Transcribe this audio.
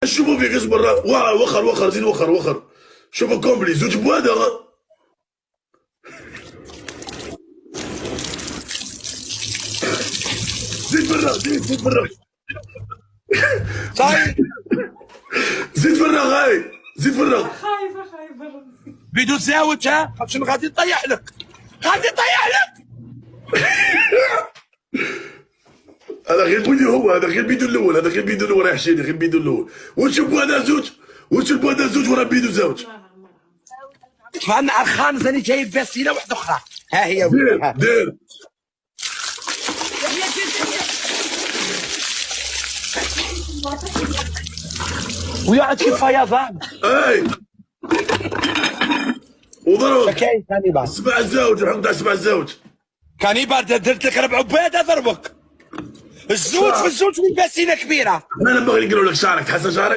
شوفوا فيك اصبر وخر زيد وخر شوفوا كومبلي زوج بوادا زيد فرغ صاي زيد فرغ هاي زيد فرغ خايفة بيدو تزاوج ها شنو غادي نطيح لك هذا غير بيدو هو هذا غير بيدو الاول رايح شيني غير بيدو الاول ونشوف بوادا زوج ورا بيدو زوج فانا اخان زاني جايب بسيله واحده اخرى ها هي دير ويقعد كيف فيضان اي وضرب كاين كانيبال سبع الزوج الحمد لله سبع الزوج كانيبال درت لك 4 عباد ضربك الزوج في الزوج والبسيله كبيره انا باغي نقول لك شعرك تحسن شعرك